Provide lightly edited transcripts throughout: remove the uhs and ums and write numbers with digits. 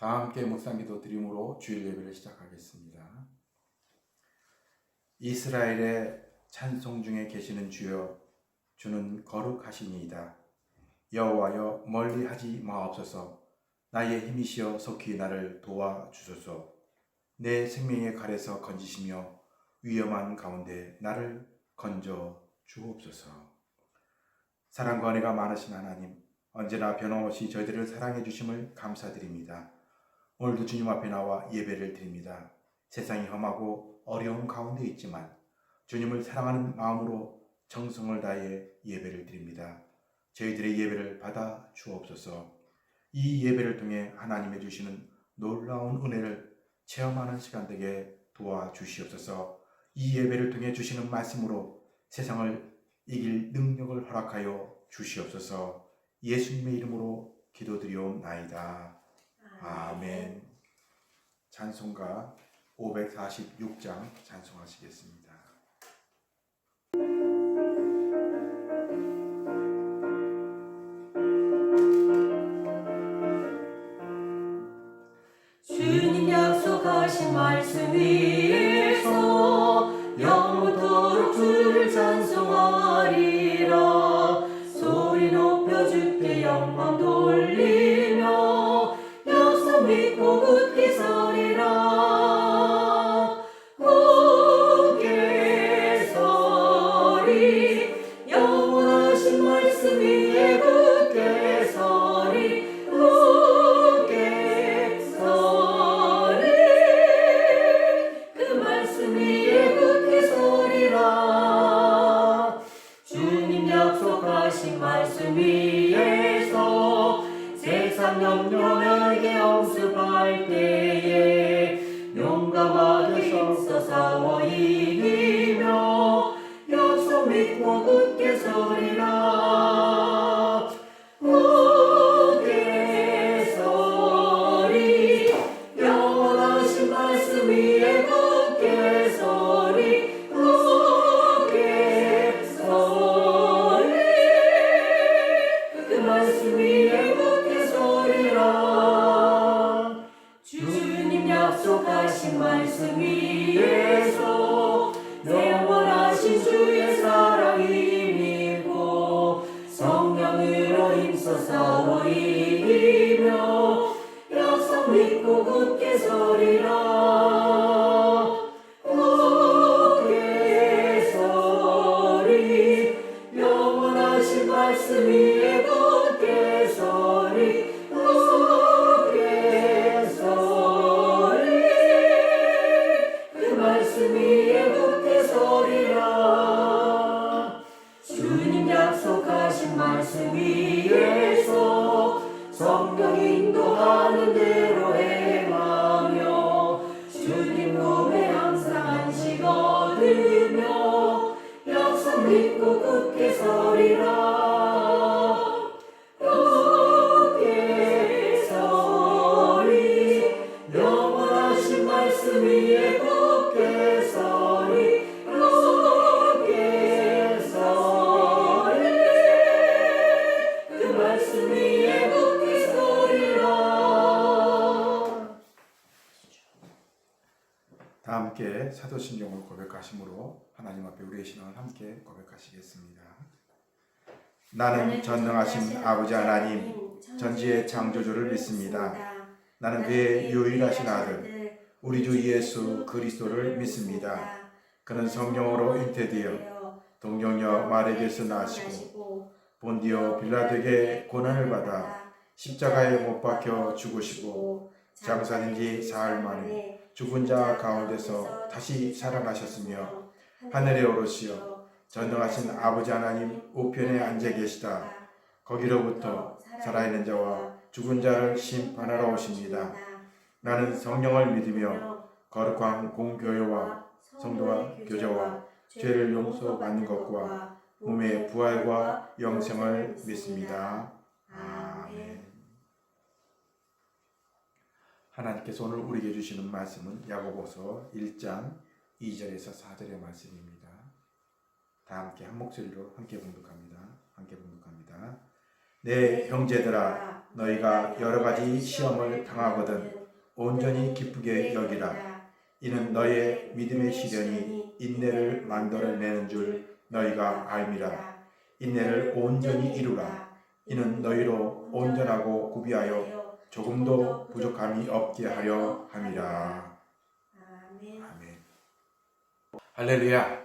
다 함께 묵상기도 드림으로 주일 예배를 시작하겠습니다. 이스라엘의 찬송 중에 계시는 주여, 주는 거룩하시니이다. 여호와여, 멀리하지 마옵소서. 나의 힘이시여 속히 나를 도와주소서. 내 생명의 칼에서 건지시며 위험한 가운데 나를 건져 주옵소서. 사랑과 은혜가 많으신 하나님, 언제나 변함없이 저희들을 사랑해 주심을 감사드립니다. 오늘도 주님 앞에 나와 예배를 드립니다. 세상이 험하고 어려운 가운데 있지만 주님을 사랑하는 마음으로 정성을 다해 예배를 드립니다. 저희들의 예배를 받아 주옵소서. 이 예배를 통해 하나님의 주시는 놀라운 은혜를 체험하는 시간 되게 도와주시옵소서. 이 예배를 통해 주시는 말씀으로 세상을 이길 능력을 허락하여 주시옵소서. 예수님의 이름으로 기도드리옵나이다. 아멘. 찬송가 546장 찬송하시겠습니다. 주님 약속하신 말씀 위에서 영원토록 주를 찬송하리라. 소리 높여 주께 영광 돌리며 약속 믿고 굳게 서리라. 굳게 서리. 영원하신 말씀 위에 굳게 서리. 굳게 서리. 그 말씀 위에 굳게 서리라. 주님 약속하신 말씀 위에서 세상 염려에게 엄습할 때에 용감하게 힘써 싸워 이기며 약속 믿고 굳게 서리라. 굳게 서리. 영원하신 말씀 위에 굳게 서리. 굳게 서리. 그 말씀 위에 굳게 서리라. 주님 약속하신 말씀 위에서 영원하신 주의 사랑이 밀고 성령으로 힘써 싸워 이기며 약속 믿고 굳게 서리라. 굳게 서리. 영원하신 말씀 위에 굳게 서리. 굳게 서리. 그 말씀 위에 굳게 서리라. 주님 약속하신 말씀 위에서 성령 인도하는 대로 행하며 주님 몸에 항상 안식 얻으며 약속 믿고 굳게 서리라. 굳게 서리. 영원하신 말씀 위에 굳게 서리. 굳게 서리. 그 말씀 위에 굳게 서리라. 다 함께 사도신경을 고백하심으로 하나님 앞에 우리의 신앙을 함께 고백하시겠습니다. 나는 전능하신 아버지 하나님, 전지의 창조주를 믿습니다. 나는 그의 유일하신 아들, 우리 주 예수 그리스도를 믿습니다. 그는 성령으로 잉태되어 동정녀 마리아에게서 나시고 본디오 빌라도에게 고난을 받아 십자가에 못 박혀 죽으시고 장사된 지 사흘 만에 죽은 자 가운데서 다시 살아나셨으며 하늘에 오르시어 전능하신 아버지 하나님 우편에 앉아 계시다. 거기로부터 살아있는 자와 죽은 자를 심판하러 오십니다. 나는 성령을 믿으며 거룩한 공교회와 성도와 교제와 죄를 용서받는 것과 몸의 부활과 영생을 믿습니다. 아멘. 하나님께서 오늘 우리에게 주시는 말씀은 야고보서 1장 2절에서 4절의 말씀입니다. 다 함께 한 목소리로 함께 봉독합니다. 내 형제들아, 너희가 여러 가지 시험을 당하거든 온전히 기쁘게 여기라. 이는 너희의 믿음의 시련이 인내를 만들어내는 줄 너희가 알미라. 인내를 온전히 이루라. 이는 너희로 온전하고 구비하여 조금도 부족함이 없게 하려 함이라. 아멘. 할렐루야.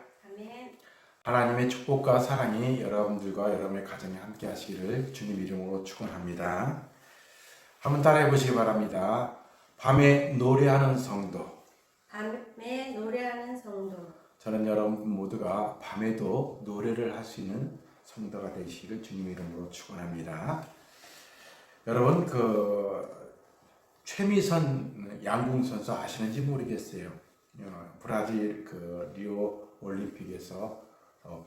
하나님의 축복과 사랑이 여러분들과 여러분의 가정에 함께 하시기를 주님 이름으로 축원합니다. 한번 따라해 보시기 바랍니다. 밤에 노래하는 성도. 밤에 노래하는 성도. 저는 여러분 모두가 밤에도 노래를 할 수 있는 성도가 되시기를 주님 이름으로 축원합니다. 여러분 최미선 양궁 선수 아시는지 모르겠어요. 브라질 리오 올림픽에서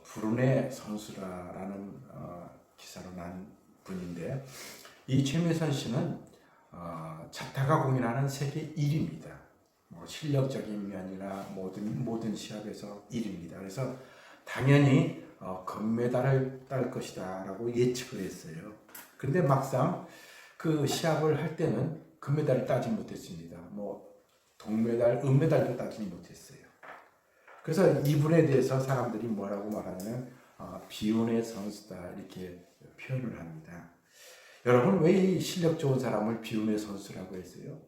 불운의 선수라는 기사로 난 분인데 이 최미선 씨는 자타가 공인하는 세계 1위입니다. 실력적인 면이나 모든 시합에서 1위입니다. 그래서 당연히 금메달을 딸 것이다 라고 예측을 했어요. 그런데 막상 그 시합을 할 때는 금메달을 따지 못했습니다. 동메달, 은메달도 따지 못했어요. 그래서 이분에 대해서 사람들이 뭐라고 말하냐면 비운의 선수다 이렇게 표현을 합니다. 여러분 왜 이 실력 좋은 사람을 비운의 선수라고 했어요?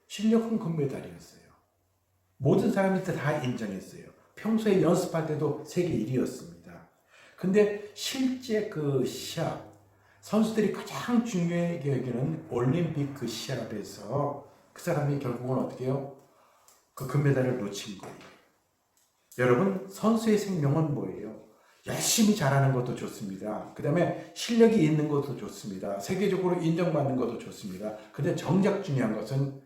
실력은 금메달이었어요. 모든 사람이 다 인정했어요. 평소에 연습할 때도 세계 1위였습니다. 근데 실제 그 시합, 선수들이 가장 중요하게 여기는 올림픽 그 시합에서 그 사람이 결국은 어떻게 해요? 그 금메달을 놓친 거예요. 여러분 선수의 생명은 뭐예요? 열심히 잘하는 것도 좋습니다. 그 다음에 실력이 있는 것도 좋습니다. 세계적으로 인정받는 것도 좋습니다. 근데 정작 중요한 것은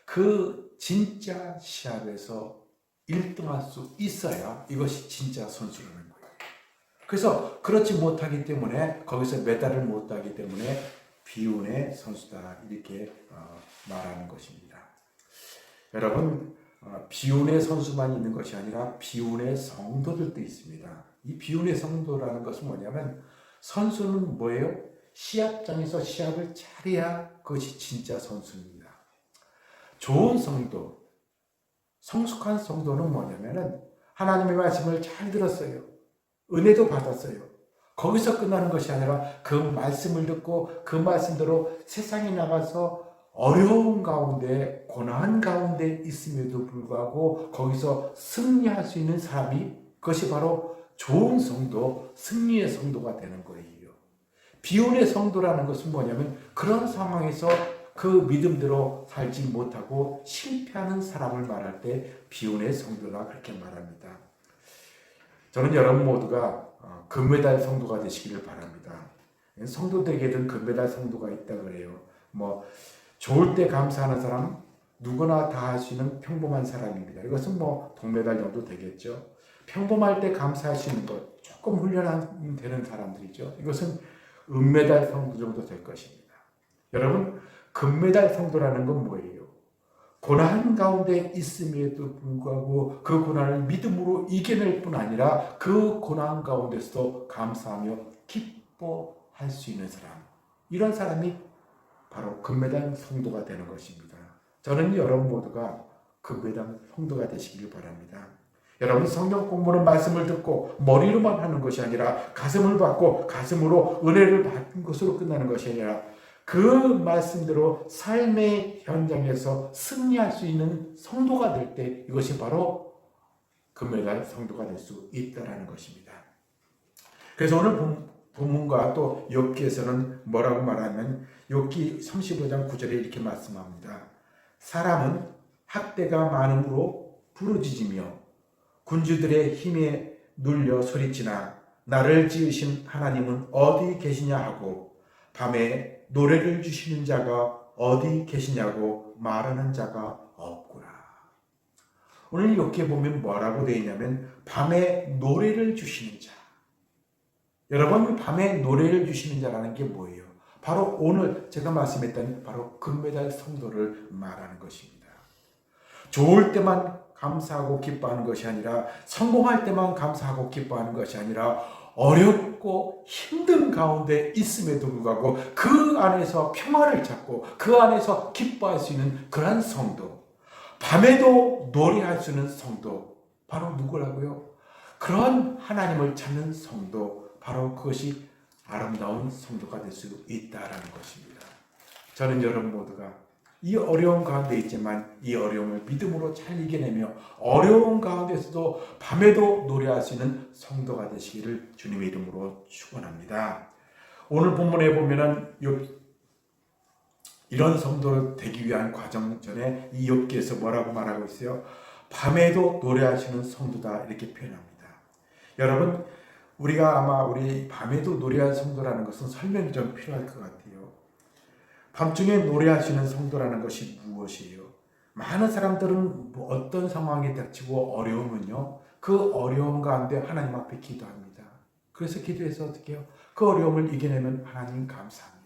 그 진짜 시합에서 1등할 수 있어야 이것이 진짜 선수라는 거예요. 그래서 그렇지 못하기 때문에 거기서 메달을 못 따기 때문에 비운의 선수다 이렇게 말하는 것입니다. 여러분 비운의 선수만 있는 것이 아니라 비운의 성도들도 있습니다. 이 비운의 성도라는 것은 뭐냐면 선수는 뭐예요? 시합장에서 시합을 잘해야 그것이 진짜 선수입니다. 좋은 성도, 성숙한 성도는 뭐냐면은 하나님의 말씀을 잘 들었어요. 은혜도 받았어요. 거기서 끝나는 것이 아니라 그 말씀을 듣고 그 말씀대로 세상에 나가서 어려운 가운데 고난 가운데 있음에도 불구하고 거기서 승리할 수 있는 사람이 그것이 바로 좋은 성도, 승리의 성도가 되는 거예요. 비운의 성도라는 것은 뭐냐면 그런 상황에서 그 믿음대로 살지 못하고 실패하는 사람을 말할 때 비운의 성도라 그렇게 말합니다. 저는 여러분 모두가 금메달 성도가 되시기를 바랍니다. 성도들에게는 금메달 성도가 있다 그래요. 좋을 때 감사하는 사람 누구나 다 할 수 있는 평범한 사람입니다. 이것은 동메달 정도 되겠죠. 평범할 때 감사할 수 있는 것 조금 훈련하면 되는 사람들이죠. 이것은 은메달 성도 정도 될 것입니다. 여러분 금메달 성도라는 건 뭐예요? 고난 가운데 있음에도 불구하고 그 고난을 믿음으로 이겨낼 뿐 아니라 그 고난 가운데서도 감사하며 기뻐할 수 있는 사람, 이런 사람이 바로 금메달 성도가 되는 것입니다. 저는 여러분 모두가 금메달 성도가 되시길 바랍니다. 여러분 성경 공부는 말씀을 듣고 머리로만 하는 것이 아니라 가슴을 받고 가슴으로 은혜를 받은 것으로 끝나는 것이 아니라 그 말씀대로 삶의 현장에서 승리할 수 있는 성도가 될 때 이것이 바로 금메달 성도가 될 수 있다는 것입니다. 그래서 오늘 본문과 또 욥기에서는 뭐라고 말하면 욥기 35장 9절에 이렇게 말씀합니다. 사람은 학대가 많음으로 부르짖으며 군주들의 힘에 눌려 소리치나 나를 지으신 하나님은 어디 계시냐 하고 밤에 노래를 주시는 자가 어디 계시냐고 말하는 자가 없구나. 오늘 이렇게 보면 뭐라고 되어 있냐면 밤에 노래를 주시는 자. 여러분 밤에 노래를 주시는 자라는 게 뭐예요? 바로 오늘 제가 말씀했던 바로 금메달 성도를 말하는 것입니다. 좋을 때만 감사하고 기뻐하는 것이 아니라 성공할 때만 감사하고 기뻐하는 것이 아니라 어렵고 힘든 가운데 있음에도 불구하고 그 안에서 평화를 찾고 그 안에서 기뻐할 수 있는 그러한 성도, 밤에도 노래할 수 있는 성도, 바로 누구라고요? 그런 하나님을 찾는 성도, 바로 그것이 아름다운 성도가 될 수 있다라는 것입니다. 저는 여러분 모두가 이 어려운 가운데 있지만 이 어려움을 믿음으로 잘 이겨내며 어려운 가운데서도 밤에도 노래할 수 있는 성도가 되시기를 주님의 이름으로 축원합니다. 오늘 본문에 보면은 이런 성도로 되기 위한 과정 전에 이 욥기에서 뭐라고 말하고 있어요? 밤에도 노래하시는 성도다 이렇게 표현합니다. 여러분, 우리가 아마 우리 밤에도 노래할 성도라는 것은 설명이 좀 필요할 것 같아요. 밤중에 노래하시는 성도라는 것이 무엇이에요? 많은 사람들은 어떤 상황에 닥치고 어려우면요, 그 어려움 가운데 하나님 앞에 기도합니다. 그래서 기도해서 어떻게 해요? 그 어려움을 이겨내면 하나님 감사합니다.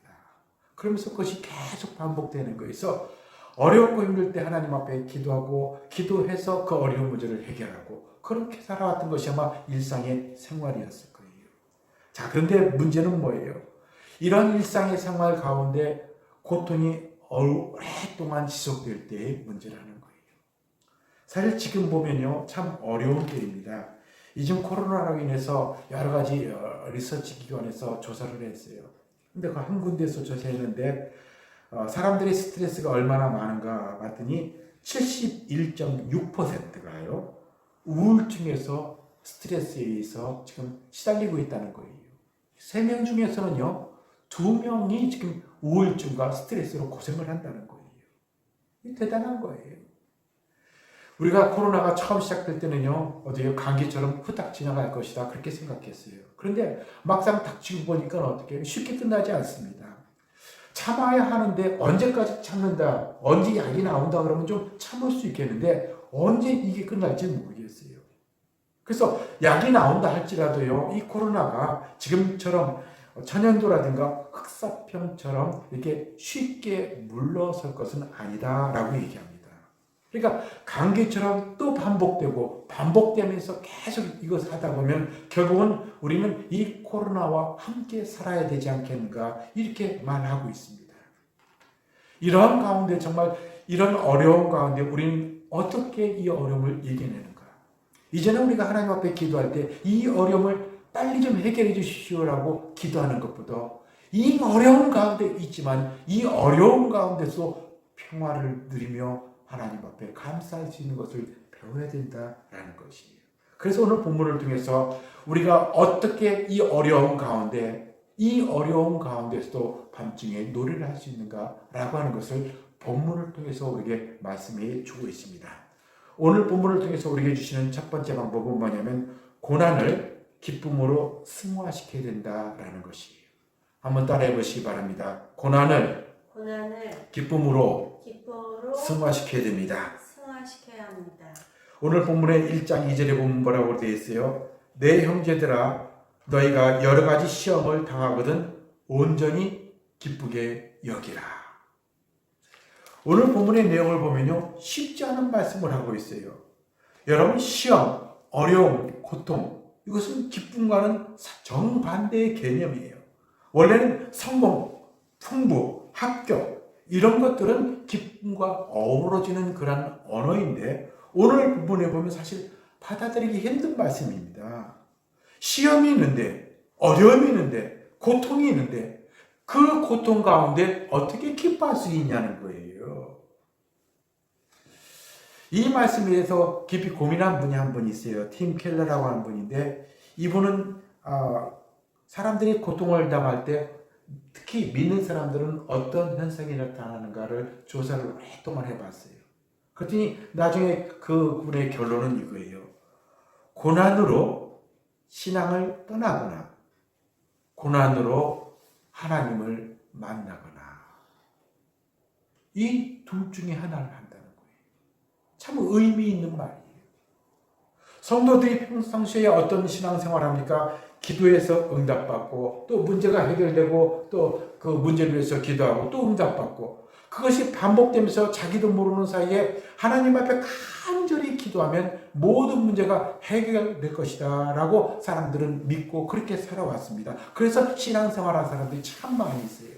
그러면서 그것이 계속 반복되는 거에서 어렵고 힘들 때 하나님 앞에 기도하고 기도해서 그 어려운 문제를 해결하고 그렇게 살아왔던 것이 아마 일상의 생활이었을 거예요. 자, 그런데 문제는 뭐예요? 이런 일상의 생활 가운데 고통이 오랫동안 지속될 때의 문제라는 거예요. 사실 지금 보면요, 참 어려운 때입니다. 요즘 코로나로 인해서 여러 가지 리서치 기관에서 조사를 했어요. 근데 그 한 군데에서 조사했는데 사람들의 스트레스가 얼마나 많은가 봤더니 71.6%가요. 우울증에서 스트레스에 의해서 지금 시달리고 있다는 거예요. 3명 중에서는요, 2명이 지금 우울증과 스트레스로 고생을 한다는 거예요. 대단한 거예요. 우리가 코로나가 처음 시작될 때는요, 어떻게 감기처럼 후딱 지나갈 것이다 그렇게 생각했어요. 그런데 막상 닥치고 보니까 어떻게 쉽게 끝나지 않습니다. 참아야 하는데 언제까지 참는다, 언제 약이 나온다 그러면 좀 참을 수 있겠는데 언제 이게 끝날지 모르겠어요. 그래서 약이 나온다 할지라도요, 이 코로나가 지금처럼 천연도라든가 흑사병처럼 이렇게 쉽게 물러설 것은 아니다라고 얘기합니다. 그러니까 감기처럼 또 반복되면서 계속 이것을 하다 보면 결국은 우리는 이 코로나와 함께 살아야 되지 않겠는가 이렇게 말하고 있습니다. 이러한 가운데 정말 이런 어려움 가운데 우리는 어떻게 이 어려움을 이겨내는가? 이제는 우리가 하나님 앞에 기도할 때 이 어려움을 빨리 좀 해결해 주시오라고 기도하는 것보다 이 어려운 가운데 있지만 이 어려운 가운데서 평화를 누리며 하나님 앞에 감사할 수 있는 것을 배워야 된다라는 것이에요. 그래서 오늘 본문을 통해서 우리가 어떻게 이 어려운 가운데서도 밤중에 노래를 할 수 있는가라고 하는 것을 본문을 통해서 우리에게 말씀해 주고 있습니다. 오늘 본문을 통해서 우리에게 주시는 첫 번째 방법은 뭐냐면 고난을 기쁨으로 승화시켜야 된다라는 것이에요. 한번 따라해 보시기 바랍니다. 고난을 기쁨으로 승화시켜야 됩니다. 승화시켜야 합니다. 오늘 본문의 1장 2절에 보면 뭐라고 되어 있어요? 내 형제들아, 너희가 여러 가지 시험을 당하거든 온전히 기쁘게 여기라. 오늘 본문의 내용을 보면요, 쉽지 않은 말씀을 하고 있어요. 여러분, 시험, 어려움, 고통, 이것은 기쁨과는 정반대의 개념이에요. 원래는 성공, 풍부, 합격, 이런 것들은 기쁨과 어우러지는 그런 언어인데 오늘 부분에 보면 사실 받아들이기 힘든 말씀입니다. 시험이 있는데, 어려움이 있는데, 고통이 있는데 그 고통 가운데 어떻게 기뻐할 수 있냐는 거예요. 이 말씀에 대해서 깊이 고민한 분이 한 분 있어요. 팀 켈러라고 하는 분인데 이분은 사람들이 고통을 당할 때 특히 믿는 사람들은 어떤 현상이 나타나는가를 조사를 오랫동안 해봤어요. 그랬더니 나중에 그분의 결론은 이거예요. 고난으로 신앙을 떠나거나 고난으로 하나님을 만나거나 이 둘 중에 하나를 한다는 거예요. 참 의미 있는 말이에요. 성도들이 평상시에 어떤 신앙생활을 합니까? 기도해서 응답받고 또 문제가 해결되고 또 그 문제를 위해서 기도하고 또 응답받고 그것이 반복되면서 자기도 모르는 사이에 하나님 앞에 간절히 기도하면 모든 문제가 해결될 것이다 라고 사람들은 믿고 그렇게 살아왔습니다. 그래서 신앙생활하는 사람들이 참 많이 있어요.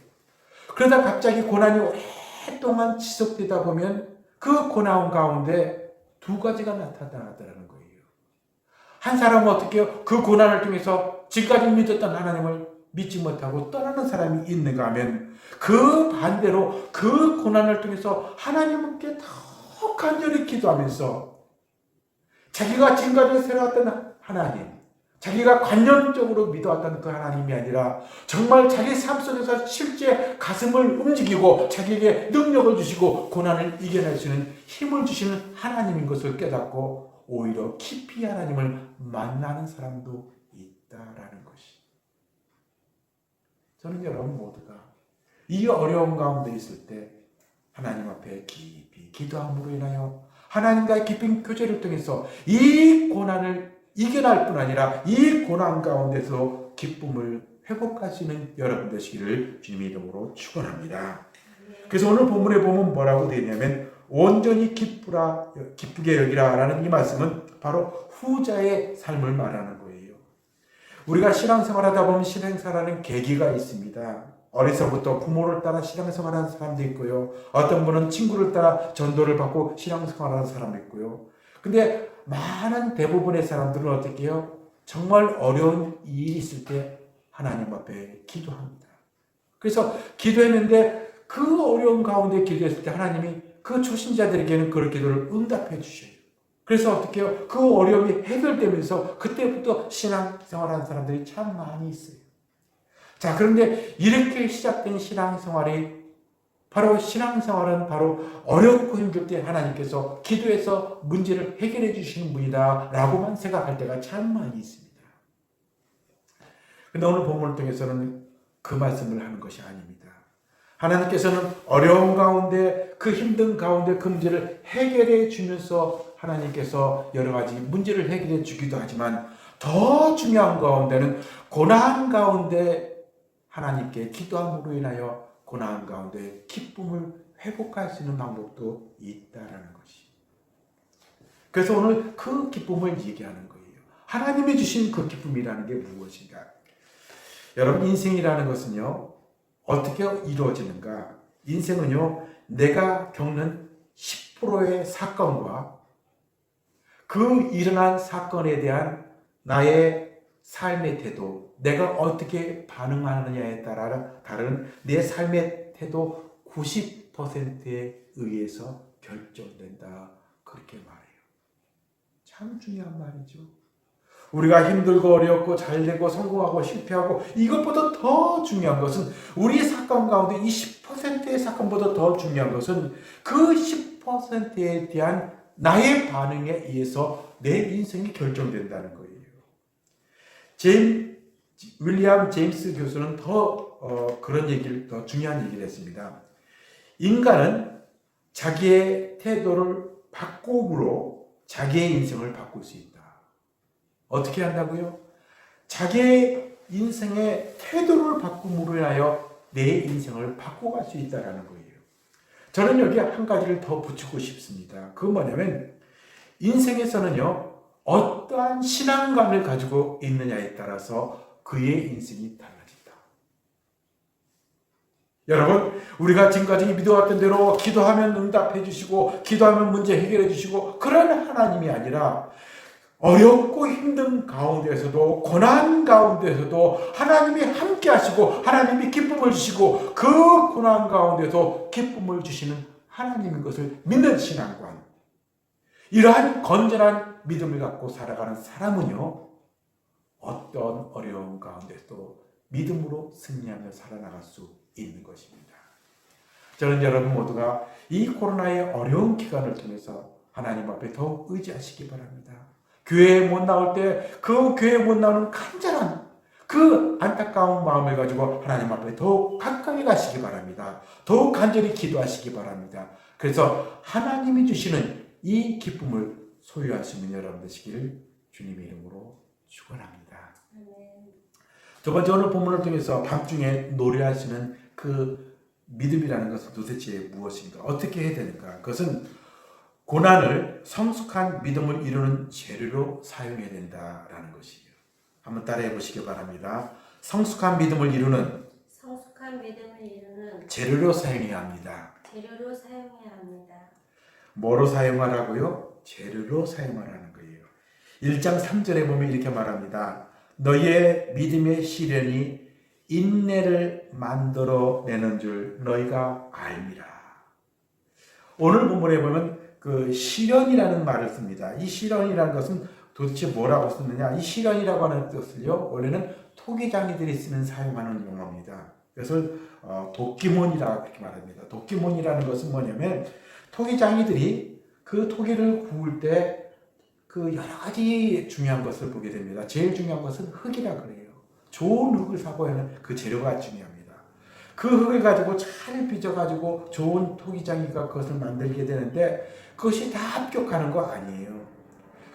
그러다 갑자기 고난이 오랫동안 지속되다 보면 그 고난 가운데 두 가지가 나타나더라는 거예요. 한 사람은 어떻게 해요? 그 고난을 통해서 지금까지 믿었던 하나님을 믿지 못하고 떠나는 사람이 있는가 하면 그 반대로 그 고난을 통해서 하나님께 더 간절히 기도하면서 자기가 지금까지 살아왔던 하나님, 자기가 관념적으로 믿어왔던 그 하나님이 아니라 정말 자기 삶 속에서 실제 가슴을 움직이고 자기에게 능력을 주시고 고난을 이겨낼 수 있는 힘을 주시는 하나님인 것을 깨닫고 오히려 깊이 하나님을 만나는 사람도 있다라는 것이. 저는 여러분 모두가 이 어려운 가운데 있을 때 하나님 앞에 깊이 기도함으로 인하여 하나님과의 깊은 교제를 통해서 이 고난을 이겨낼 뿐 아니라 이 고난 가운데서 기쁨을 회복하시는 여러분 되시기를 주님의 이름으로 축원합니다. 그래서 오늘 본문에 보면 뭐라고 되어 있냐면 온전히 기쁘게 여기라 라는 이 말씀은 바로 후자의 삶을 말하는 거예요. 우리가 신앙생활하다 보면 신앙생활하는 계기가 있습니다. 어려서부터 부모를 따라 신앙생활하는 사람도 있고요. 어떤 분은 친구를 따라 전도를 받고 신앙생활하는 사람도 있고요. 근데 많은 대부분의 사람들은 어떻게 해요? 정말 어려운 일이 있을 때 하나님 앞에 기도합니다. 그래서 기도했는데 그 어려운 가운데 기도했을 때 하나님이 그 초신자들에게는 그 기도를 응답해 주셔요. 그래서 어떻게 해요? 그 어려움이 해결되면서 그때부터 신앙생활하는 사람들이 참 많이 있어요. 자, 그런데 이렇게 시작된 신앙생활이 신앙생활은 바로 어렵고 힘들 때 하나님께서 기도해서 문제를 해결해 주시는 분이다 라고만 생각할 때가 참 많이 있습니다. 그런데 오늘 본문을 통해서는 그 말씀을 하는 것이 아닙니다. 하나님께서는 어려운 가운데 그 힘든 가운데 그 문제를 해결해 주면서 하나님께서 여러 가지 문제를 해결해 주기도 하지만 더 중요한 가운데는 고난 가운데 하나님께 기도함으로 인하여 고난 가운데 기쁨을 회복할 수 있는 방법도 있다라는 것이. 그래서 오늘 그 기쁨을 얘기하는 거예요. 하나님이 주신 그 기쁨이라는 게 무엇인가? 여러분 인생이라는 것은요. 어떻게 이루어지는가? 인생은요. 내가 겪는 10%의 사건과 그 일어난 사건에 대한 나의 삶의 태도, 내가 어떻게 반응하느냐에 따라 다른 내 삶의 태도 90%에 의해서 결정된다. 그렇게 말해요. 참 중요한 말이죠. 우리가 힘들고 어렵고 잘되고 성공하고 실패하고 이것보다 더 중요한 것은 우리 사건 가운데 이 10%의 사건보다 더 중요한 것은 그 10%에 대한 나의 반응에 의해서 내 인생이 결정된다는 거예요. 윌리엄 제임스 교수는 그런 얘기를, 더 중요한 얘기를 했습니다. 인간은 자기의 태도를 바꿈으로 자기의 인생을 바꿀 수 있다. 어떻게 한다고요? 자기의 인생의 태도를 바꿈으로 인하여 내 인생을 바꿔갈 수 있다는 거예요. 저는 여기 한 가지를 더 붙이고 싶습니다. 그건 뭐냐면 인생에서는요. 어떠한 신앙관을 가지고 있느냐에 따라서 그의 인생이 달라진다. 여러분, 우리가 지금까지 믿어왔던 대로 기도하면 응답해 주시고 기도하면 문제 해결해 주시고 그런 하나님이 아니라 어렵고 힘든 가운데서도 고난 가운데서도 하나님이 함께 하시고 하나님이 기쁨을 주시고 그 고난 가운데서 기쁨을 주시는 하나님인 것을 믿는 신앙관. 이러한 건전한 믿음을 갖고 살아가는 사람은요. 어떤 어려움 가운데서도 믿음으로 승리하며 살아나갈 수 있는 것입니다. 저는 여러분 모두가 이 코로나의 어려운 기간을 통해서 하나님 앞에 더욱 의지하시기 바랍니다. 교회에 못 나올 때 그 교회에 못 나오는 간절한 그 안타까운 마음을 가지고 하나님 앞에 더욱 가까이 가시기 바랍니다. 더욱 간절히 기도하시기 바랍니다. 그래서 하나님이 주시는 이 기쁨을 소유하시는 여러분 되시기를 주님의 이름으로 축원합니다. 두 번째 오늘 본문을 통해서 밤중에 노래하시는 그 믿음이라는 것은 도대체 무엇인가? 어떻게 해야 되는가? 그것은 고난을 성숙한 믿음을 이루는 재료로 사용해야 된다라는 것이에요. 한번 따라해 보시기 바랍니다. 성숙한 믿음을 이루는 재료로 사용해야 합니다. 재료로 사용해야 합니다. 뭐로 사용하라고요? 재료로 사용하라는 거예요. 1장 3절에 보면 이렇게 말합니다. 너희의 믿음의 시련이 인내를 만들어내는 줄 너희가 알미라. 오늘 본문에 보면 그 시련이라는 말을 씁니다. 이 시련이라는 것은 도대체 뭐라고 쓰느냐? 이 시련이라고 하는 뜻을요, 원래는 토기장이들이 사용하는 용어입니다. 그것을 도끼몬이라고 그렇게 말합니다. 도끼몬이라는 것은 뭐냐면 토기장이들이 그 토기를 구울 때 그 여러 가지 중요한 것을 보게 됩니다. 제일 중요한 것은 흙이라 그래요. 좋은 흙을 사고하는 그 재료가 중요합니다. 그 흙을 가지고 잘 빚어가지고 좋은 토기장이가 그것을 만들게 되는데 그것이 다 합격하는 거 아니에요.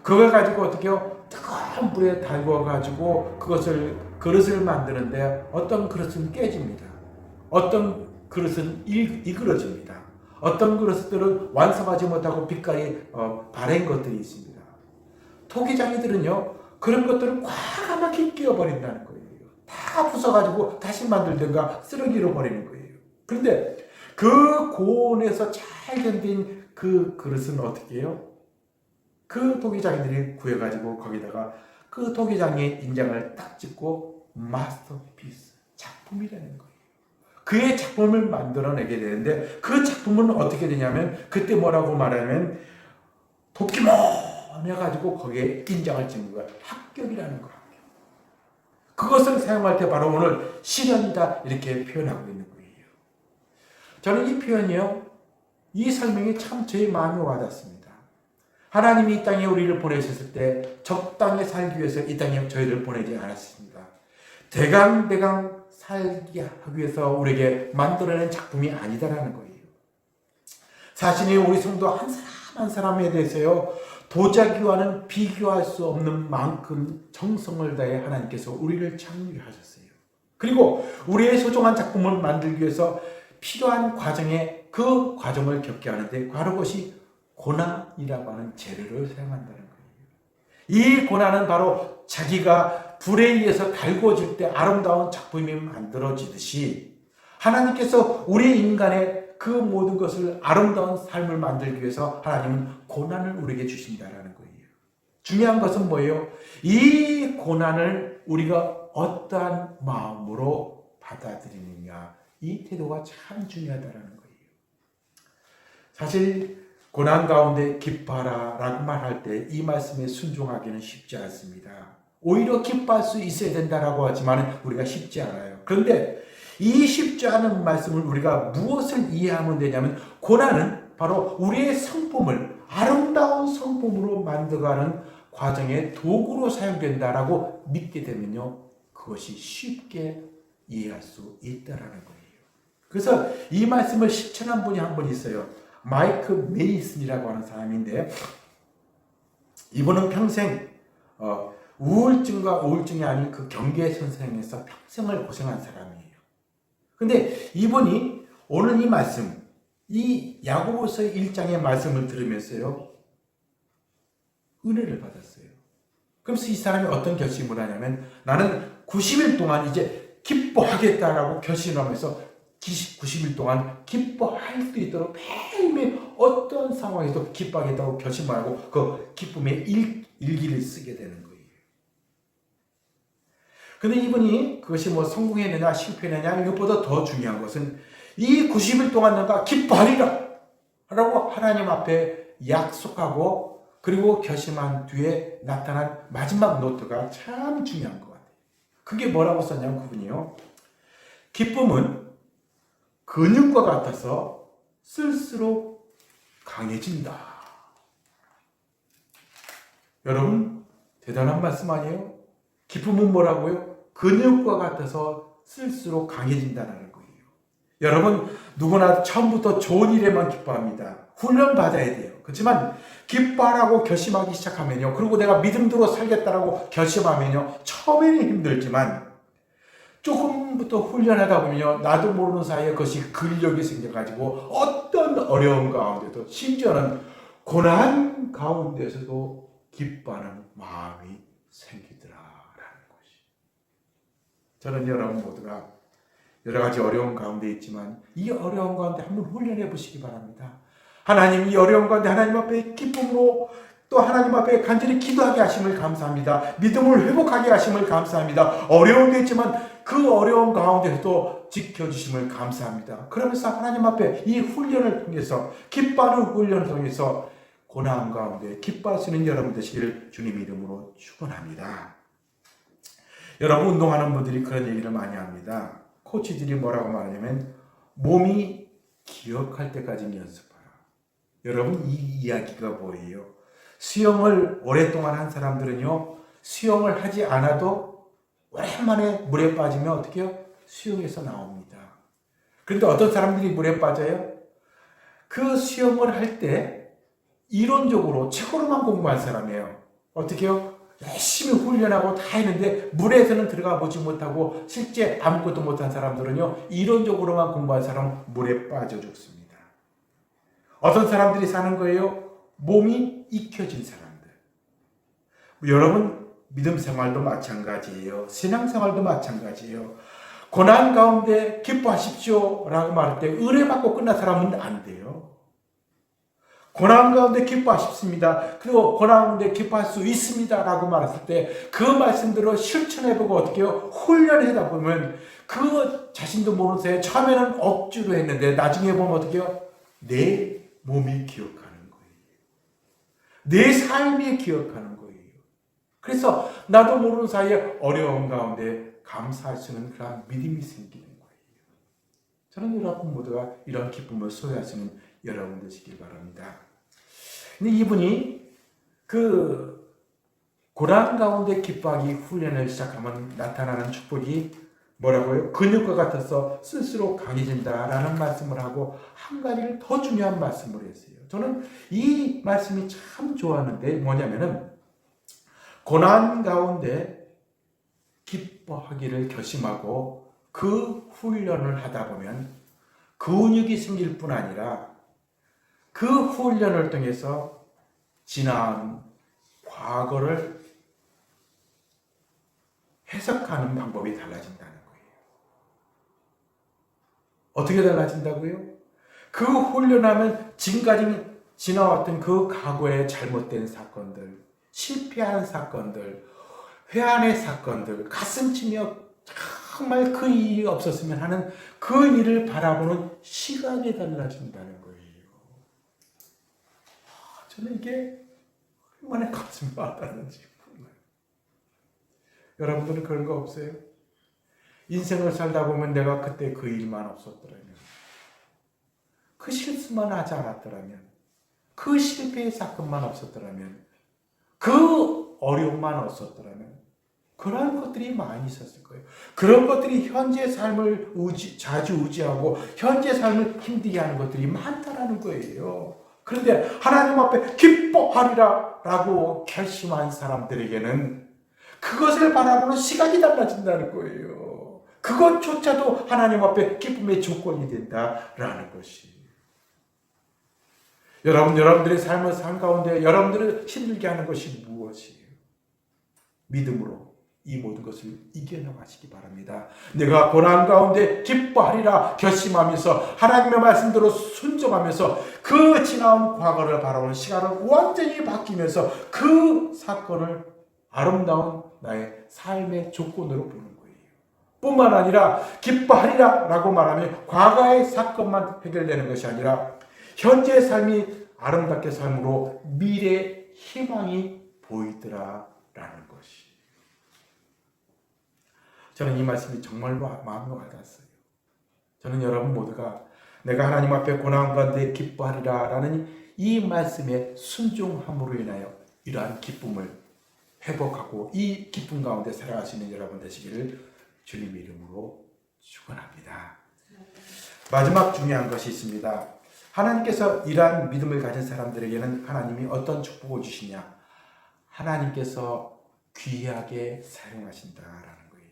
그걸 가지고 어떻게 해요? 뜨거운 불에 달궈가지고 그릇을 만드는데 어떤 그릇은 깨집니다. 어떤 그릇은 이그러집니다. 어떤 그릇들은 완성하지 못하고 빛깔이 바랜 것들이 있습니다. 토기장이들은요, 그런 것들을 과감하게 끼워버린다는 거예요. 다 부숴가지고 다시 만들든가 쓰레기로 버리는 거예요. 그런데 그 고온에서 잘 견딘 그 그릇은 어떻게 해요? 그 토기장이들이 구해가지고 거기다가 그 토기장의 인장을 딱 찍고 마스터피스, 작품이라는 거예요. 그의 작품을 만들어내게 되는데 그 작품은 어떻게 되냐면 그때 뭐라고 말하면 도끼몬 해가지고 거기에 인장을 찍는 거야. 합격이라는 거야. 그것을 사용할 때 바로 오늘 시련이다 이렇게 표현하고 있는 거예요. 저는 이 표현이요, 이 설명이 참 제 마음에 와닿습니다. 하나님이 이 땅에 우리를 보내셨을 때 적당히 살기 위해서 이 땅에 저희를 보내지 않았습니다. 대강 살게 하기 위해서 우리에게 만들어낸 작품이 아니다라는 거예요. 사실은 우리 성도 한 사람 한 사람에 대해서요, 도자기와는 비교할 수 없는 만큼 정성을 다해 하나님께서 우리를 창조하셨어요. 그리고 우리의 소중한 작품을 만들기 위해서 필요한 과정에 그 과정을 겪게 하는데 바로 그것이 고난이라고 하는 재료를 사용한다는 거예요. 이 고난은 바로 자기가 불에 의해서 달궈질 때 아름다운 작품이 만들어지듯이 하나님께서 우리 인간의 그 모든 것을 아름다운 삶을 만들기 위해서 하나님은 고난을 우리에게 주신다라는 거예요. 중요한 것은 뭐예요? 이 고난을 우리가 어떠한 마음으로 받아들이느냐, 이 태도가 참 중요하다라는 거예요. 사실 고난 가운데 기뻐하라 라고 말할 때 이 말씀에 순종하기는 쉽지 않습니다. 오히려 기뻐할 수 있어야 된다라고 하지만 우리가 쉽지 않아요. 그런데 이 쉽지 않은 말씀을 우리가 무엇을 이해하면 되냐면 고난은 바로 우리의 성품을 아름다운 성품으로 만들어가는 과정의 도구로 사용된다라고 믿게 되면요, 그것이 쉽게 이해할 수 있다라는 거예요. 그래서 이 말씀을 실천한 분이 한 분 있어요. 마이크 메이슨이라고 하는 사람인데 이분은 평생 우울증과 우울증이 아닌 그 경계선상에서 평생을 고생한 사람이에요. 근데 이분이 오늘 이 말씀, 이 야고보서 1장의 말씀을 들으면서요, 은혜를 받았어요. 그래서 이 사람이 어떤 결심을 하냐면 나는 90일 동안 이제 기뻐하겠다라고 결심하면서 90일 동안 기뻐할 수 있도록 매일매일 어떤 상황에서도 기뻐하겠다고 결심하고 그 기쁨의 일기를 쓰게 되는 거예요. 근데 이분이 그것이 뭐 성공했느냐 실패했느냐 이것보다 더 중요한 것은 이 90일 동안 내가 기뻐하리라 라고 하나님 앞에 약속하고 그리고 결심한 뒤에 나타난 마지막 노트가 참 중요한 것 같아요. 그게 뭐라고 썼냐면 그분이요, 기쁨은 근육과 같아서 쓸수록 강해진다. 여러분 대단한 말씀 아니에요? 기쁨은 뭐라고요? 근육과 같아서 쓸수록 강해진다는 거예요. 여러분 누구나 처음부터 좋은 일에만 기뻐합니다. 훈련 받아야 돼요. 그렇지만 기뻐하라고 결심하기 시작하면요, 그리고 내가 믿음대로 살겠다라고 결심하면요, 처음에는 힘들지만 조금부터 훈련하다 보면요, 나도 모르는 사이에 그것이 근력이 생겨가지고 어떤 어려움 가운데도, 심지어는 고난 가운데서도 기뻐하는 마음이 생기더라라는 것이. 저는 여러분 모두가 여러 가지 어려움 가운데 있지만 이 어려움 가운데 한번 훈련해 보시기 바랍니다. 하나님, 이 어려움 가운데 하나님 앞에 기쁨으로 또 하나님 앞에 간절히 기도하게 하심을 감사합니다. 믿음을 회복하게 하심을 감사합니다. 어려움도 있지만 그 어려움 가운데서도 지켜주심을 감사합니다. 그러면서 하나님 앞에 이 훈련을 통해서, 기뻐하는 훈련을 통해서 고난 가운데 기뻐하시는 여러분 되시기를 주님 이름으로 축원합니다. 여러분, 운동하는 분들이 그런 얘기를 많이 합니다. 코치들이 뭐라고 말하냐면 몸이 기억할 때까지 연습하라. 여러분, 이 이야기가 뭐예요? 수영을 오랫동안 한 사람들은요, 수영을 하지 않아도 오랜만에 물에 빠지면 어떻게 해요? 수영에서 나옵니다. 그런데 어떤 사람들이 물에 빠져요? 그 수영을 할 때 이론적으로 책으로만 공부한 사람이에요. 어떻게 해요? 열심히 훈련하고 다 했는데 물에서는 들어가 보지 못하고 실제 아무것도 못한 사람들은요, 이론적으로만 공부한 사람은 물에 빠져 죽습니다. 어떤 사람들이 사는 거예요? 몸이 익혀진 사람들. 여러분, 믿음 생활도 마찬가지예요. 신앙 생활도 마찬가지예요. 고난 가운데 기뻐하십시오 라고 말할 때 의뢰받고 끝난 사람은 안 돼요. 고난 가운데 기뻐하십니다. 그리고 고난 가운데 기뻐할 수 있습니다 라고 말했을 때 그 말씀대로 실천해보고 어떻게 해요? 훈련하다 보면 그 자신도 모르는 사이에 처음에는 억지로 했는데 나중에 보면 어떻게 해요? 내 몸이 기억하는 거예요. 내 삶이 기억하는 거예요. 그래서 나도 모르는 사이에 어려움 가운데 감사할 수 있는 그런 믿음이 생기는 거예요. 저는 여러분 모두가 이런 기쁨을 소유하시는 여러분 되시길 바랍니다. 근데 이분이 그 고난 가운데 기뻐하기 훈련을 시작하면 나타나는 축복이 뭐라고요? 근육과 같아서 스스로 강해진다라는 말씀을 하고 한 가지를 더 중요한 말씀을 했어요. 저는 이 말씀이 참 좋았는데 뭐냐면은 고난 가운데 기뻐하기를 결심하고 그 훈련을 하다 보면 근육이 생길 뿐 아니라 그 훈련을 통해서 지난 과거를 해석하는 방법이 달라진다는 거예요. 어떻게 달라진다고요? 그 훈련하면 지금까지 지나왔던 그 과거의 잘못된 사건들, 실패한 사건들, 회한의 사건들, 가슴 치며 정말 그 일이 없었으면 하는 그 일을 바라보는 시각이 달라진다는 거예요. 저는 이게 얼마나 가슴이 와닿는지 몰라요. 여러분들은 그런 거 없어요? 인생을 살다 보면 내가 그때 그 일만 없었더라면, 그 실수만 하지 않았더라면, 그 실패의 사건만 없었더라면, 그 어려움만 없었더라면, 그런 것들이 많이 있었을 거예요. 그런 것들이 현재 삶을 자주 의지하고 현재 삶을 힘들게 하는 것들이 많다라는 거예요. 그런데 하나님 앞에 기뻐하리라 라고 결심한 사람들에게는 그것을 바라보는 시각이 달라진다는 거예요. 그것조차도 하나님 앞에 기쁨의 조건이 된다라는 것이. 여러분들의 삶을 산 가운데 여러분들을 힘들게 하는 것이 무엇이에요? 믿음으로 이 모든 것을 이겨나가시기 바랍니다. 내가 고난 가운데 기뻐하리라 결심하면서 하나님의 말씀대로 순종하면서 그 지나온 과거를 바라보는 시간을 완전히 바뀌면서 그 사건을 아름다운 나의 삶의 조건으로 보는 거예요. 뿐만 아니라 기뻐하리라 라고 말하면 과거의 사건만 해결되는 것이 아니라 현재의 삶이 아름답게 삶으로 미래의 희망이 보이더라 라는 것이. 저는 이 말씀이 정말로 마음에 와닿았어요. 저는 여러분 모두가 내가 하나님 앞에 고난 가운데 기뻐하리라 라는 이 말씀에 순종함으로 인하여 이러한 기쁨을 회복하고 이 기쁨 가운데 살아가시는 여러분 되시기를 주님의 이름으로 축원합니다. 마지막 중요한 것이 있습니다. 하나님께서 이러한 믿음을 가진 사람들에게는 하나님이 어떤 축복을 주시냐? 하나님께서 귀하게 사용하신다라는 거예요.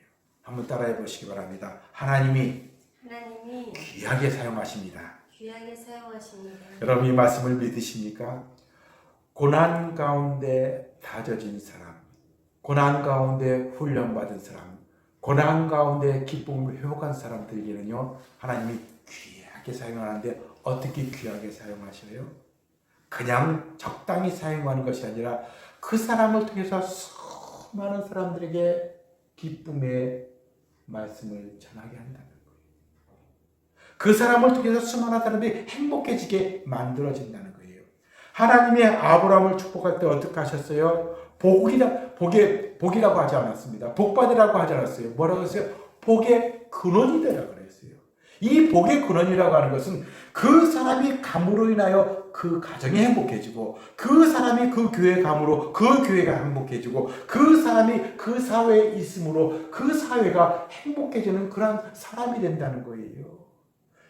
한번 따라해 보시기 바랍니다. 하나님이 하나님이 귀하게 사용하십니다. 귀하게 사용하십니다. 여러분 이 말씀을 믿으십니까? 고난 가운데 다져진 사람, 고난 가운데 훈련받은 사람, 고난 가운데 기쁨을 회복한 사람들에게는요, 하나님이 귀하게 사용하는데 어떻게 귀하게 사용하셔요? 그냥 적당히 사용하는 것이 아니라 그 사람을 통해서 수많은 사람들에게 기쁨의 말씀을 전하게 한다는 거예요. 그 사람을 통해서 수많은 사람들이 행복해지게 만들어진다는 거예요. 하나님의 아브라함을 축복할 때 어떻게 하셨어요? 복이라고 하지 않았습니다. 복받으라고 하지 않았어요. 뭐라고 했어요? 복의 근원이 되라고 그랬어요. 이 복의 근원이라고 하는 것은 그 사람이 감으로 인하여 그 가정이 행복해지고, 그 사람이 그 교회에 감으로 그 교회가 행복해지고, 그 사람이 그 사회에 있음으로 그 사회가 행복해지는 그러한 사람이 된다는 거예요.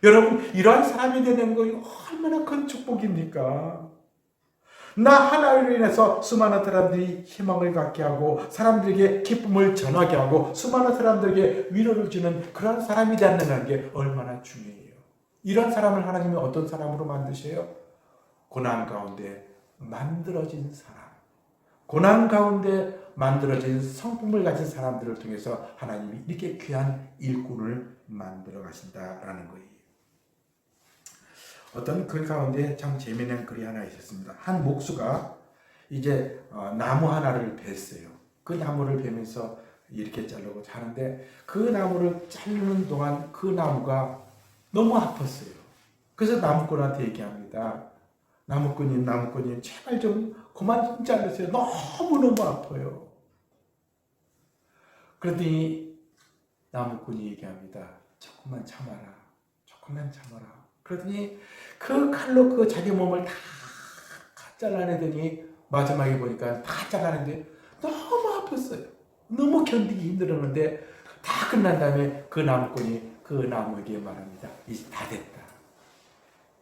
여러분, 이러한 사람이 되는 것이 얼마나 큰 축복입니까? 나 하나로 인해서 수많은 사람들이 희망을 갖게 하고, 사람들에게 기쁨을 전하게 하고, 수많은 사람들에게 위로를 주는 그런 사람이 되는 게 얼마나 중요해요. 이런 사람을 하나님이 어떤 사람으로 만드셔요? 고난 가운데 만들어진 사람, 고난 가운데 만들어진 성품을 가진 사람들을 통해서 하나님이 이렇게 귀한 일꾼을 만들어 가신다라는 거예요. 어떤 글 가운데 참 재미있는 글이 하나 있었습니다. 한 목수가 이제 나무 하나를 뱄어요. 그 나무를 베면서 이렇게 자르고 하는데, 그 나무를 자르는 동안 그 나무가 너무 아팠어요. 그래서 나무꾼한테 얘기합니다. 나무꾼님, 제발 좀 그만 좀 자르세요. 너무너무 아파요. 그러더니 나무꾼이 얘기합니다. 조금만 참아라. 그러더니 그 칼로 그 자기 몸을 다 잘라내더니 마지막에 보니까 다 잘라내는데 너무 아팠어요. 너무 견디기 힘들었는데, 다 끝난 다음에 그 나무꾼이 그 나무에게 말합니다. 이제 다 됐다.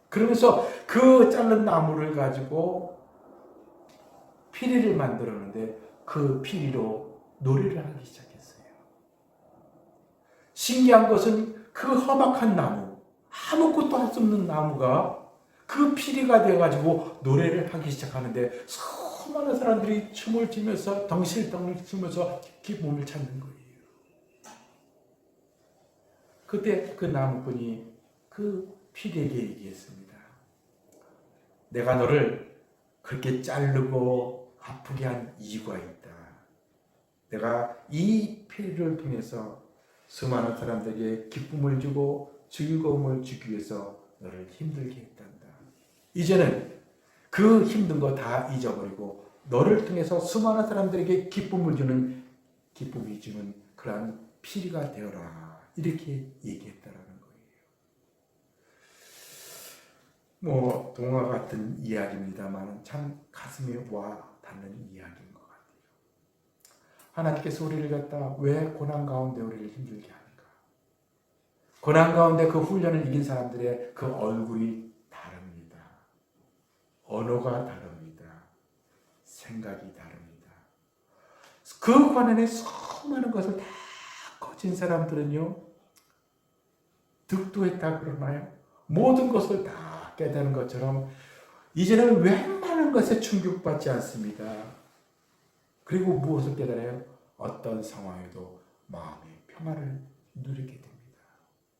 그러면서 그 자른 나무를 가지고 피리를 만들었는데, 그 피리로 노래를 하기 시작했어요. 신기한 것은 그 험악한 나무, 아무것도 할 수 없는 나무가 그 피리가 되어가지고 노래를 하기 시작하는데, 수많은 사람들이 춤을 추면서 덩실덩실 추면서 기쁨을 찾는 거예요. 그때 그 나무꾼이 그 피리에게 얘기했습니다. 내가 너를 그렇게 자르고 아프게 한 이유가 있다. 내가 이 피리를 통해서 수많은 사람들에게 기쁨을 주고 즐거움을 주기 위해서 너를 힘들게 했단다. 이제는 그 힘든 거 다 잊어버리고 너를 통해서 수많은 사람들에게 기쁨이 주는 그러한 피리가 되어라. 이렇게 얘기했다라는 거예요. 동화 같은 이야기입니다만 참 가슴에 와 닿는 이야기인 것 같아요. 하나님께서 우리를 갖다 왜 고난 가운데 우리를 힘들게 하는가? 고난 가운데 그 훈련을 이긴 사람들의 그 얼굴이 다릅니다. 언어가 다릅니다. 생각이 다릅니다. 그 고난에 수많은 것을 다 거친 사람들은요, 득도했다 그러나요? 모든 것을 다 깨달은 것처럼 이제는 웬만한 것에 충격받지 않습니다. 그리고 무엇을 깨달아요? 어떤 상황에도 마음의 평화를 누리게 됩니다.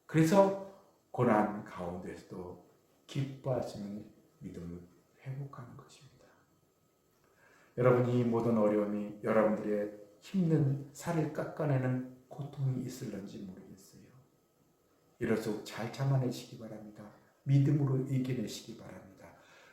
그래서 고난 가운데서도 기뻐하시는 믿음을 회복하는 것입니다. 여러분이 모든 어려움이 여러분들의 힘든 살을 깎아내는 고통이 있을런지 모르겠어요. 이럴수록 잘 참아내시기 바랍니다. 믿음으로 이겨내시기 바랍니다.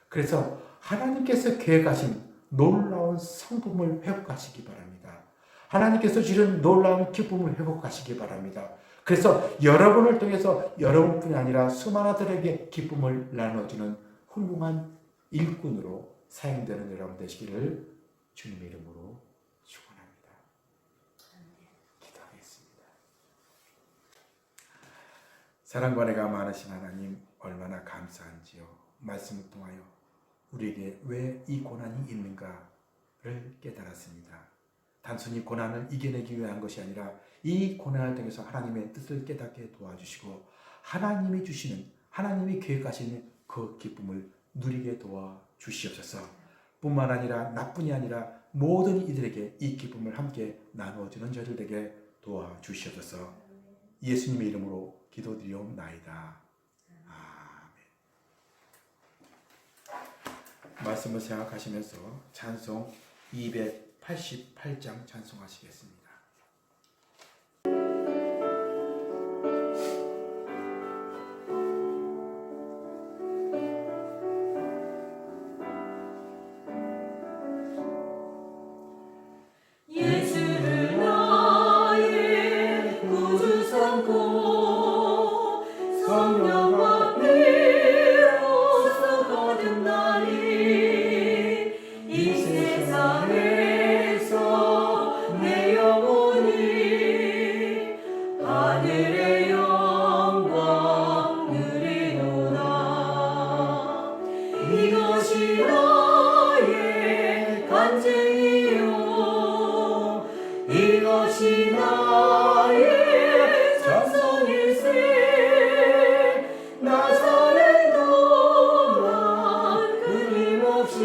그래서 하나님께서 계획하신 놀라운 성품을 회복하시기 바랍니다. 하나님께서 주신 놀라운 기쁨을 회복하시기 바랍니다. 그래서 여러분을 통해서 여러분뿐이 아니라 수많은들에게 기쁨을 나눠주는 훌륭한 일꾼으로 사용되는 여러분 되시기를 주님의 이름으로 축원합니다. 기도하겠습니다. 사랑과 은혜가 많으신 하나님, 얼마나 감사한지요. 말씀을 통하여 우리에게 왜 이 고난이 있는가를 깨달았습니다. 단순히 고난을 이겨내기 위한 것이 아니라 이 고난을 통해서 하나님의 뜻을 깨닫게 도와주시고 하나님이 주시는, 하나님이 계획하시는 그 기쁨을 누리게 도와주시옵소서. 뿐만 아니라 나뿐이 아니라 모든 이들에게 이 기쁨을 함께 나누어주는 저희들 되게 도와주시옵소서. 예수님의 이름으로 기도드리옵나이다. 아멘. 말씀을 생각하시면서 찬송 288장 찬송하시겠습니다. 예수를 나의 구주 삼고 성령과 피로써 거듭나니 이 세상에서 내 영혼이 하늘의 영광 누리노라. 이것이 나의 간증이요 이것이 나의 찬송일세. 나 사는 동안 끊임없이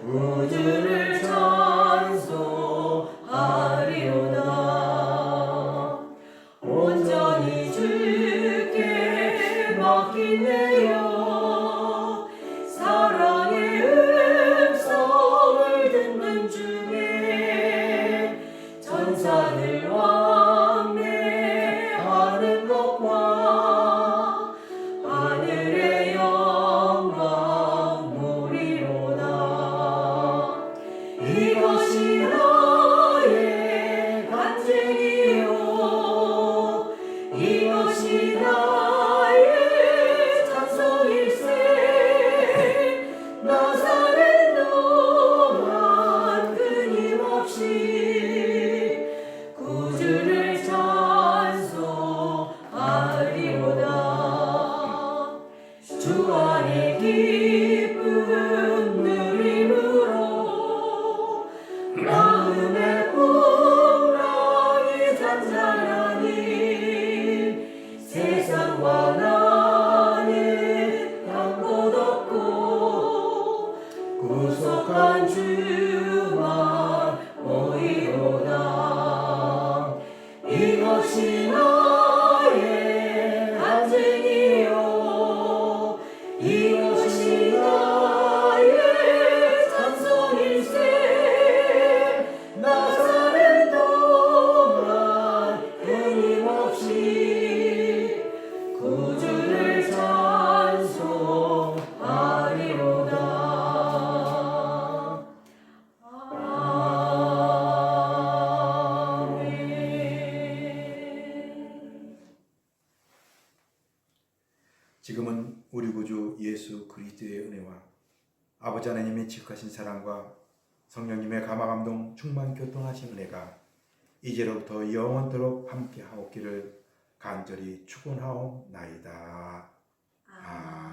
우주를 찬송하리로다. 온전히 주께 맡긴 내 영 사랑의 음성을 듣는 중에 전사를 왕래하는 것과 하늘의 영광 보리로다. 이것이 나의 간증이요 이것이 나의 찬송일세. 나 사는 동안 끊임없이 구주를 찬송하리로다. 주 안에 기쁨 누림으로 마음의 풍랑이 잔잔하니 세상과 나는 간 곳 없고 구속한 주만 보이로다. 이것이 나의 간증이요 이것이 나의 찬송일세. 나 사는 동안 끊임없이 구주를 찬송하리로다. 아멘. 지금은 우리 구주 예수 그리스도의 은혜와 아버지 하나님의 지극하신 사랑과 성령님의 감화감동 충만 교통하신 은혜가 이제로부터 영원토록 함께하옵기를 간절히 축원하옵나이다. 아멘.